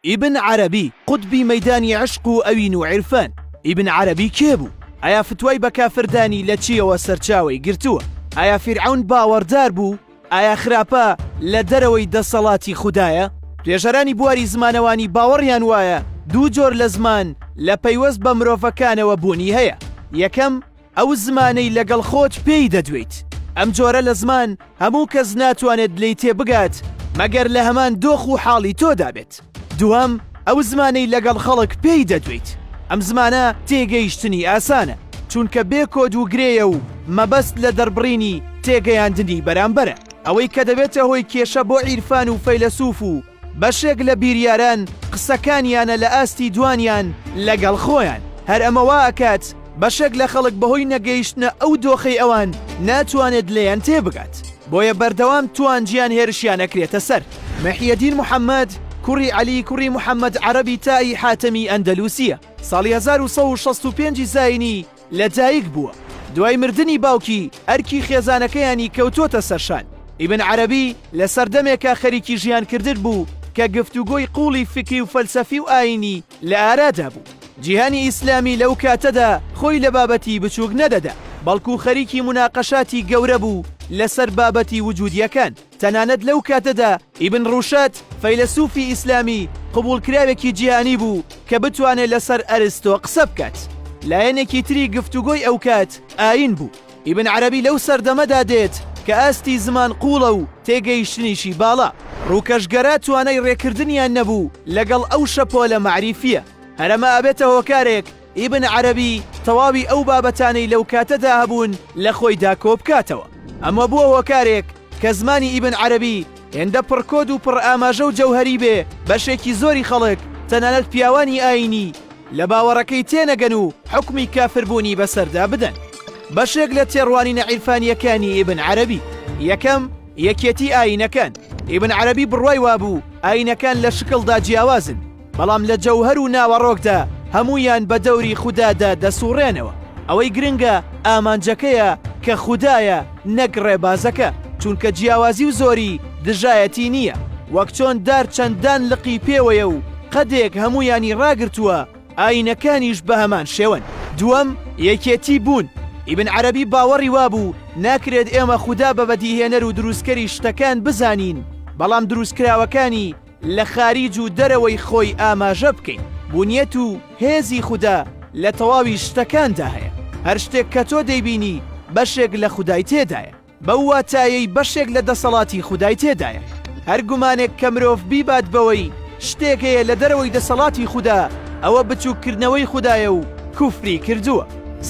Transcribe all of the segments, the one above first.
ئیبن عەرەبی قوتبی مەیدانی عشق و ئەوین و عیرفان. ئیبن عەرەبی کێ بوو؟ ئایا فتوای بە کافردانی لە چیەوە سەرچاوەی گرتووە؟ ئایا فیرعەون باوەڕدار بوو؟ ئایا خراپە لە دەرەوەی دەسەڵاتی خودایە؟ توێژەرانی بواری زمانەوانی باوەڕیان وایە دوو جۆر لە زمان لە پەیوەست بە مرۆڤەکانەوە بوونی هەیە. یەکەم ئەو زمانەی لەگەڵ خۆت پێی دەدوێیت. ئەم جۆرە لە زمان هەموو کەس ناتوانێت لێی تێبگات مەگەر لە هەمان دۆخ و حاڵی تۆدا بێت. دووەم ئەو زمانەی لەگەڵ خەڵک پێی دەدوێیت. ئەم زمانە تێگەیشتنی ئاسانە چونکە بێ کۆد و گرێیە و مەبەست لە دەربڕینی تێگەیاندنی بەرامبەرە. ئەوەی کە دەبێتە هۆی کێشە بۆ عیرفان و فەیلسوف و بەشێک لە بیریاران قسەکانیانە لە ئاستی دوانیان لەگەڵ خۆیان. هەر ئەمەوا ئەکات بەشێک لە خەڵک بەهۆی نەگەیشتنە ئەو دۆخەی ئەوان ناتوانێت لێیان تێبگات. بۆیە بەردەوام توانجیان هێرشیان ئەکرێتە سەر. مەحیەدین محەممەد کوڕی عەلی کوڕی محەممەد عەرەبی تایی حاتەمی ئەندەلوسیە. ساڵی 1965 زاینی لەدایک بووە. دوای مردنی باوکی ئەرکی خێزانەکەیانی کەوتۆتە سەرشان. ئیبن عەرەبی لە سەردەمێکە خەریکی ژیان کردت بوو کە گفتوگۆی قوڵی فکری و فەلسەفی و ئاینی لە ئارادا بوو. جیهانی ئیسلامی لەو کاتەدا خۆی لە بابەتی بچووک نەدەدا بەڵکو خەریکی مناقەشاتی گەورە بوو لەسەر بابەتی وجودیەکان. تەنانەت لەو کاتەدا ئیبن ڕوشەت فەیلسوفی ئیسلامی قبوڵکراوێکی جیهانی بوو کە بتوانێت لەسەر ئەرستۆ قسە بکات. لایەنێکی تری گفتوگۆی ئەو کات ئاین بوو. ئیبن عەرەبی لەو سەردەمەدا دێت کە ئاستی زمان قوڵە و تێگەیشتنیشی باڵا. ڕووکەشگەرە توانای ڕێکردنیان نەبوو لەگەڵ ئەو شەپۆلە معریفیە. هەرەمە ئەبێتە هۆکارێک ئیبن عەرەبی تەواوی ئەو بابەتانەی لەو کاتەدا هەبوون لە خۆیدا کۆ بکاتەوە. ئەمە بووە هۆکارێک کە زمانی ئیبن عەرەبی هێندە پڕکۆد و پڕ ئاماژە و جەوهەری بێ بەشێکی زۆری خەڵک تەنانەت پیاوانی ئاینی لە باوەڕەکەی تێنەگەن و حکمی کافربوونی بەسەردا بدەن. بەشێک لە تێڕوانینە عیرفانیەکانی ئیبن عەرەبی. یەکەم یەکێتی ئاینەکان. ئیبن عەرەبی بڕوای وابوو ئاینەکان لە شکڵدا جیاوازن بەڵام لە جەوهەر و ناوەڕۆکدا هەمویان بە دەوری خودادا دەسوڕێنەوە. ئەوەی گرنگە ئامانجەکەیە کە خودایە نەک ڕێبازەکە چونکە جیاوازی و زۆری دژایەتی نییە. وەک چۆن دار چەندان لقی پێوەیە و قەدێک هەمویانی ڕاگرتووە ئاینەکانیش بە هەمان شێوەن. دووەم یەکێتی بوون. ئیبن عەرەبی باوەڕی وابوو ناکرێت ئێمە خوددا بە بەدیهێنەر و دروستکەری شتەکان بزانین بەڵام دروستکراوەکانی لە خاریج و دەرەوەی خۆی ئاماژە بکەین. بوونیەت و هێزی خوددا لە تەواوی شتەکاندا هەیە. هەر شتێک کە تۆ دەیبینی بەشێک لە خودای تێدایە. بەو واتایەی بەشێک لە دەسەڵاتی خودای تێدایە. هەر گومانێک کە مرۆڤ بیبات بەوەی شتێک هەیە لە دەرەوەی دەسەڵاتی خوددا ئەوە بچووکردنەوەی خودایە و کوفری کردووە.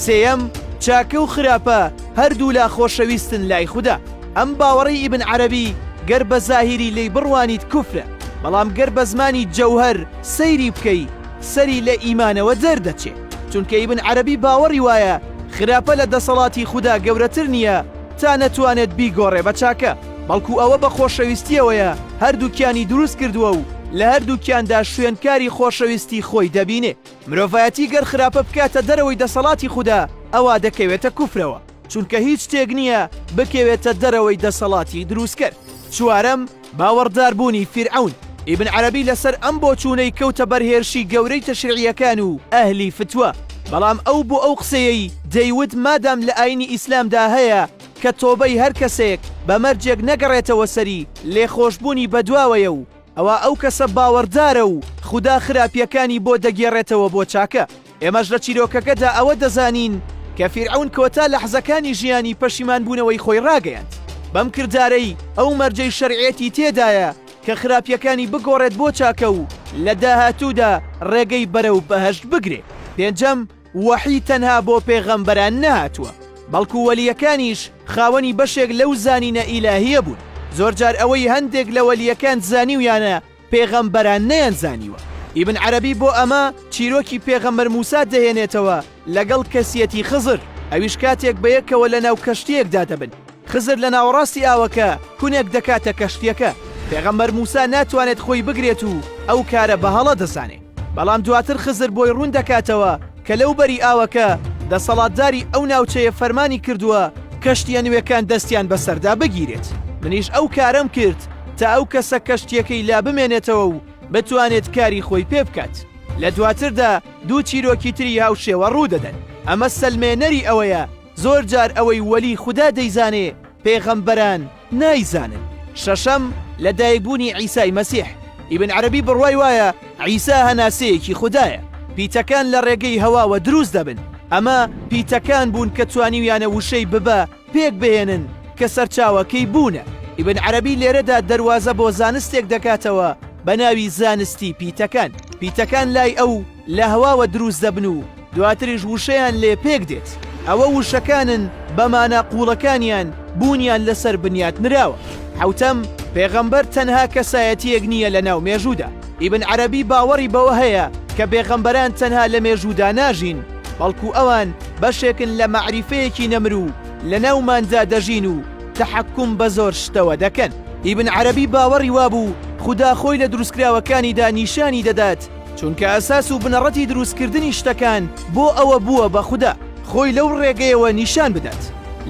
سێەم چاکە و خراپە هەردوو لا خۆشەویستن لای خوددا. ئەم باوەڕی ئیبن عەرەبی گەر بە زاهیری لی بڕوانیت کوفرە بەڵام گەر بە زمانی جەوهەر سەیری بکەی سەری لە ئیمانەوە دەردەچێت. چونکە ئیبن عەرەبی باوەڕی وایە خراپە لە دەسەڵاتی خوددا گەورەتر نییە تا نەتوانێت بیگۆڕێ بە چاکە بەڵکو ئەوە بە خۆشەویستیەوەیە هەردووکیانی دروست کردووە و لە هەردووکیاندا شوێنکاری خۆشەویستی خۆی دەبینێ. مرۆڤایەتی گەر خراپە بکاتە دەرەوەی دەسەڵاتی خوددا ئەوا دەکەوێتە کوفرەوە چونکە هیچ شتێک نییە بکەوێتە دەرەوەی دەسەڵاتی دروستکرد. چوارەم باوەڕداربوونی فیرعەون. ئیبن عەرەبی لەسەر ئەم بۆچوونەی کەوتە بەرهێرشی گەورەی تەشریعیەکان و ئەهلی فتوە بەڵام ئەو بۆ ئەو قسەیەی دەیوت مادام لە ئاینی ئیسلامدا هەیە کە تۆبەی هەر کەسێک بە مەرجێک نەگەڕێتەوە سەری لێخۆشببوونی بەدواوەیە و ئەوە ئەو کەسە باوەڕدارە و خوددا خراپیەکانی بۆ دەگێڕێتەوە بۆ چاکە. ئێمەش لە چیرۆکەکەدا ئەوە دەزانین کە فیرعەون کۆتا لە حەزەکانی ژیانی پەشیمان بوونەوەی خۆی ڕاگەیاند. بەم کردارەی ئەو مەرجەی شەرعیەتی تێدایە کە خراپیەکانی بگۆڕێت بۆ چاکە و لە داهاتوودا ڕێگەی بەرەو بەهەشت بگرێ. پێنجەم وەحی تەنها بۆ پێغەمبەران نەهاتووە بەڵکو وەلیەکانیش خاوەنی بەشێک لەو زانینە ئیلاهیە بوون. زۆرجار ئەوەی هەندێک لە وەلیەکان زانیویانە پێغەمبەران نەیانزانیوە. ئیبن عەرەبی بۆ ئەمە چیرۆکی پێغەمبەر موسا دەهێنێتەوە لەگەڵ کەسیەتی خزر. ئەویش کاتێک بەیەکەوە لە ناو کەشتیەکدا دەبن. خزر لە ناوەڕاستی ئاوەکە کونێک دەکاتە کەشتیەکە. پێغەمبەر موسا ناتوانێت خۆی بگرێت و ئەو کارە بەهەڵە دەزانێت. بەڵام دواتر خزر بۆی ڕوون دەکاتەوە کە لەو بەری ئاوەکە دەسەڵاتداری ئەو ناوچەیە فەرمانی کردووە کەشتیە نوێکان دەستیان بەسەردا بگیرێت. منیش ئەو کارم کرد تا ئەو کەسە کەشتیەکەی لا بمێنێتەوە و بتوانێت کاری خۆی پێ بکات. لە دواتردا دوو چیرۆکی تری هاوشێوە ڕوودەدەن. ئەمە سەلمێنەری ئەوەیە زۆر جار ئەوەی وەلی خوددا دەیزانێ پێغەمبەران نایزانن. شەشەم لە دایکبوونی عیسای مەسیح. ئیبن عەرەبی بڕوای وایە عیسا هەناسەیەکی خوددایە. پیتەکان لە ڕێگەی هەواوە دروست دەبن. ئەمە پیتەکان بوون کە توانیویانە وشەی ببە پێک بهێنن کە سەرچاوەکەی بوونە. ئیبن عەرەبی لێرەدا دەروازە بۆ زانستێک دەکاتەوە بە ناوی زانستی پیتەکان. پیتەکان لای ئەو لە هەواوە دروست دەبن و دواتریش وشەیان لێ پێک دێت. ئەوە وشەکانن بەمانە قوڵەکانیان بوونیان لەسەر بنیات نراوە. حوتەم پێغەمبەر تەنها کەسایەتیەک نییە لە ناو مێژوودا. ئیبن عەرەبی باوەڕی بەوە هەیە کە پێغەمبەران تەنها لە مێژوودا ناژین، بەڵکو ئەوان بەشێکن لە مەعریفەیەکی نەمرو لە ناوماندا دەژین و تەحەکوم بە زۆر شتەوە دەکەن. ئیبن عەرەبی باوەڕی وابوو خوددا خۆی لە دروستکراوەکانیدا نیشانی دەدات، چونکە ئەساس و بنەڕەتی دروستکردنی شتەکان بۆ ئەوە بووە بە خوددا خۆی لەو ڕێگەیەوە نیشان بدات.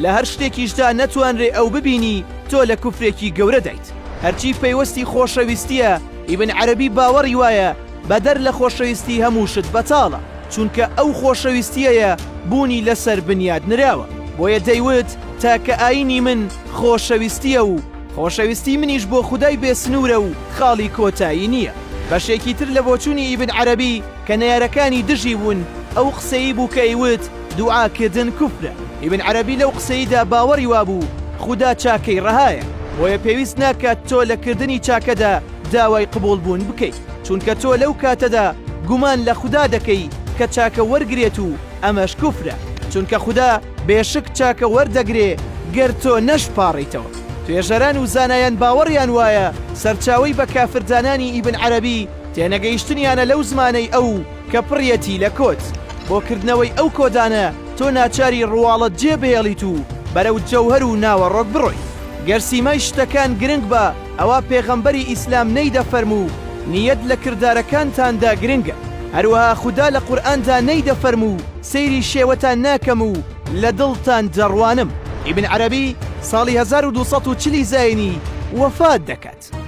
لە هەر شتێکیشدا نەتوانرێ ئەو ببینی تۆ لە کوفرێکی گەورە دایت. هەرچی پەیوەستی خۆشەویستیە ئیبن عەرەبی باوەڕی وایە بەدەر لە خۆشەویستی هەمووشت بەتاڵە، چونکە ئەو خۆشەویستیەیە بوونی لەسەر بنیاد نراوە. بۆیە دەیوت تاکە ئاینی من خۆشەویستیە و خۆشەویستی منیش بۆ خودای بێسنوورە و خاڵی کۆتایی نییە. بەشێکی تر لە بۆچوونی ئیبن عەرەبی کە نەیارەکانی دژی بوون ئەو قسەی بوو کە ئەیوت دوعاکردن کوفرە. ئیبن عەرەبی لەو قسەیدا باوەڕی وابوو خوددا چاکەی ڕەهایە، بۆیە پێویست ناکات تۆ لە کردنی چاکەدا داوای قبوڵ بوون بکەیت، چونکە تۆ لەو کاتەدا گومان لە خوددا دەکەی کە چاکە وەرگرێت و ئەمەش کوفرە، چونکە خوددا بێشک چاکە وەردەگرێ گەر تۆ نەشپاڕیتەوە. توێژەران و زانایان باوەڕیان وایە سەرچاوی بە کافردانانی ئیبن عەرەبی تێنەگەیشتنیانە لەو زمانەی ئەو کە پڕیەتی لە کۆت. بۆکردنەوەی ئەو کۆدانە تۆ ناچاری ڕواڵەت جێبهێڵیت و بەرەو جەوهەر و ناوەڕۆک بڕۆی. گەر سیمای شتەکان گرنگ بە ئەوە پێغەمبەری ئیسلام نەیدەفەرموو نیەت لە کردارەکانتاندا گرنگە. هەروەها خوددا لە قورئاندا نەیدەفەرموو سەیری شێوەتان ناکەم و لە دڵتان دەڕوانم. ئیبن عەرەبی ساڵی 1240 زاینی وەفات دەکات.